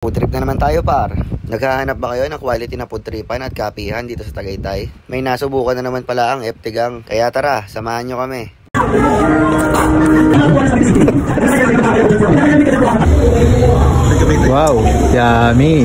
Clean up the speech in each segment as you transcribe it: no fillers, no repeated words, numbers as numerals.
Food trip na naman tayo par. Naghahanap ba kayo ng quality na food tripan at kapihan dito sa Tagaytay? May nasubukan na naman pala ang Eptigang. Kaya tara, samahan nyo kami. Wow, yummy.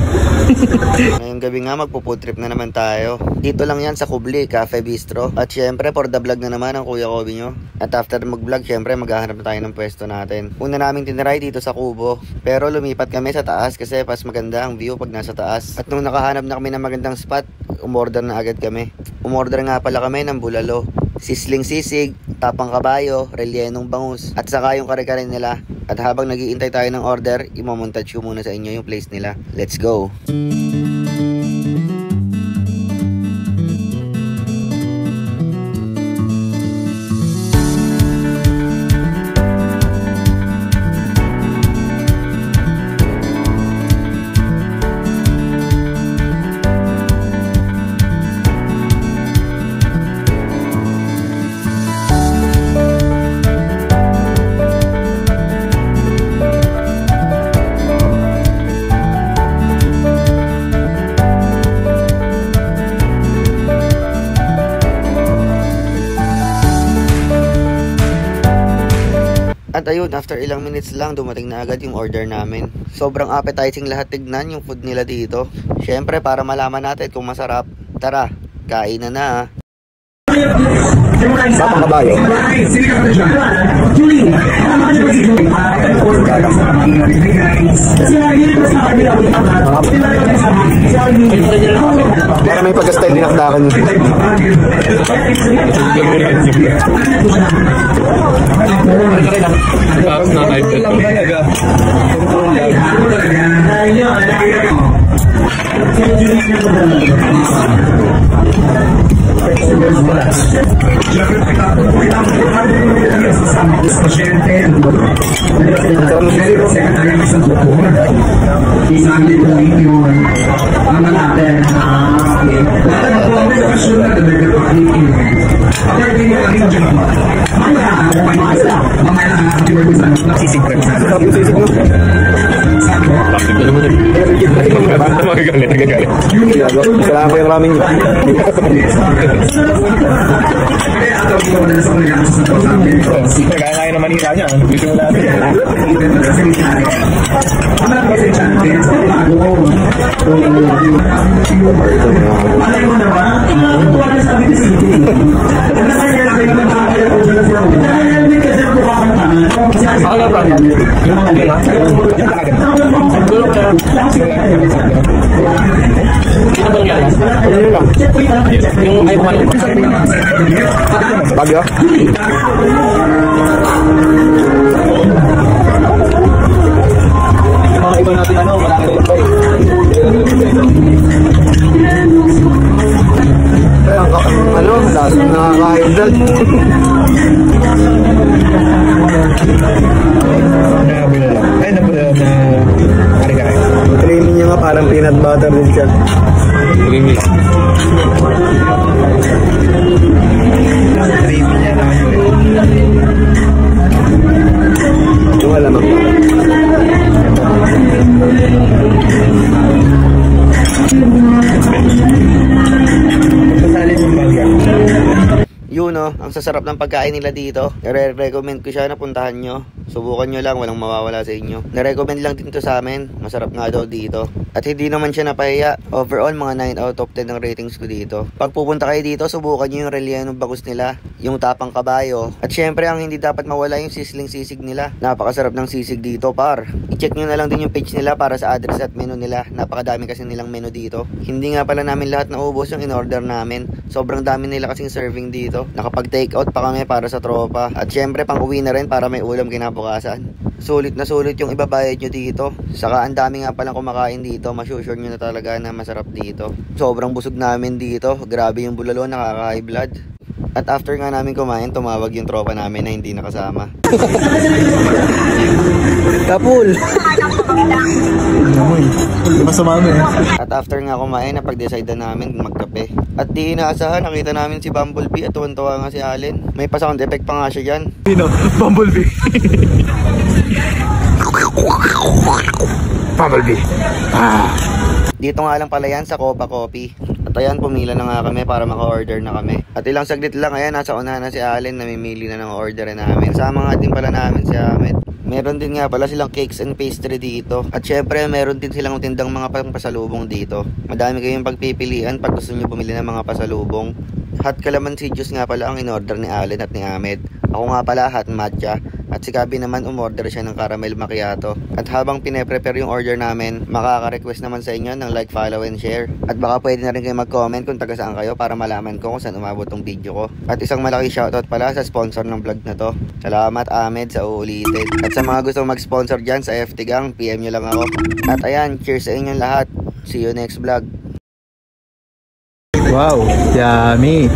Ngayong gabi nga magpo-food trip na naman tayo. Dito lang yan sa Kubli, Cafe Bistro. At syempre for the vlog na naman ang Kuya Kobe nyo. At after mag-vlog, syempre maghahanap na tayo ng pwesto natin. Una naming tiniray dito sa Kubo. Pero lumipat kami sa taas kasi mas maganda ang view pag nasa taas. At nung nakahanap na kami ng magandang spot, umorder na agad kami. Umorder nga pala kami ng bulalo, sisling sisig, tapang kabayo, rellenong bangus, at saka yung kare-kare nila. At habang nag-iintay tayo ng order, imamontage ko muna sa inyo yung place nila. Let's go! At ayun, after ilang minutes lang, dumating na agad yung order namin. Sobrang appetizing lahat tignan yung food nila dito. Syempre, para malaman natin kung masarap, tara, kain na na. Tapang kabayo. Para may pagka-style dinakdakan nyo. Tapos na type ko. Kailangan ko yung ramen nyo. Kaya naman hira niya. Gusto mo natin. Bagyo? Iba natin ano, last na nakaka-hidal. Ay, na kare-kare. Creamy niya nga, parang peanut butter din siya. Creamy. Creamy niya lang yun. Ito wala mo. Yun ang sasarap ng pagkain nila dito. Nare-recommend ko siya na puntahan nyo. Subukan nyo lang, walang mawawala sa inyo. Narecommend lang din to sa amin. Masarap nga daw dito. At hindi naman siya napahiya. Overall, mga 9 out of 10 ang ratings ko dito. Pag pupunta kayo dito, subukan nyo yung rellenong bangus nila, yung tapang kabayo. At syempre, ang hindi dapat mawala yung sisling sisig nila. Napakasarap ng sisig dito, par. I-check nyo na lang din yung page nila para sa address at menu nila. Napakadami kasi nilang menu dito. Hindi nga pala namin lahat naubos yung in-order namin. Sobrang dami nila kasing serving dito. Nakapag-take out pa kami para sa tropa. At syempre, pang uwi na rin para may ulam kinabukasan. Sulit na sulit yung ibabayad nyo dito. Saka ang dami nga palang kumakain dito. Masusure nyo na talaga na masarap dito. Sobrang busog namin dito. Grabe yung bulalo, nakaka-high blood. At after nga namin kumain, tumawag yung tropa namin na hindi nakasama. Kapul! Masama mo eh. At after nga kumain, napag-decide na namin magkape. At di inaasahan, nakita namin si Bumblebee at tuwan-tuwa nga si Allen. May pa-sound effect pa nga siya dyan. Sino? Bumblebee. Bumblebee. Dito nga lang pala yan sa Copa Coffee. At ayan, pumila na nga kami para maka-order na kami. At ilang saglit lang, ayan, nasa unahan na si Allen, namimili na ng order namin. Sama nga din pala namin si Ahmed. Meron din nga pala silang cakes and pastry dito. At syempre, meron din silang tindang mga pasalubong dito. Madami kayong pagpipilian pag gusto nyo bumili ng mga pasalubong. Hot calamansi juice nga pala ang in-order ni Allen at ni Ahmed. Ako nga pala hot matcha. At si Gabi naman umorder siya ng caramel macchiato. At habang pine-prepare yung order namin, makaka-request naman sa inyo ng like, follow, and share. At baka pwede na rin kayo mag-comment kung taga saan kayo para malaman ko kung saan umabot tong video ko. At isang malaki shoutout pala sa sponsor ng vlog na to. Salamat Ahmed sa uulitin. At sa mga gusto mag-sponsor dyan sa FT Gang, PM nyo lang ako. At ayan, cheers sa inyong lahat. See you next vlog. Wow, yummy.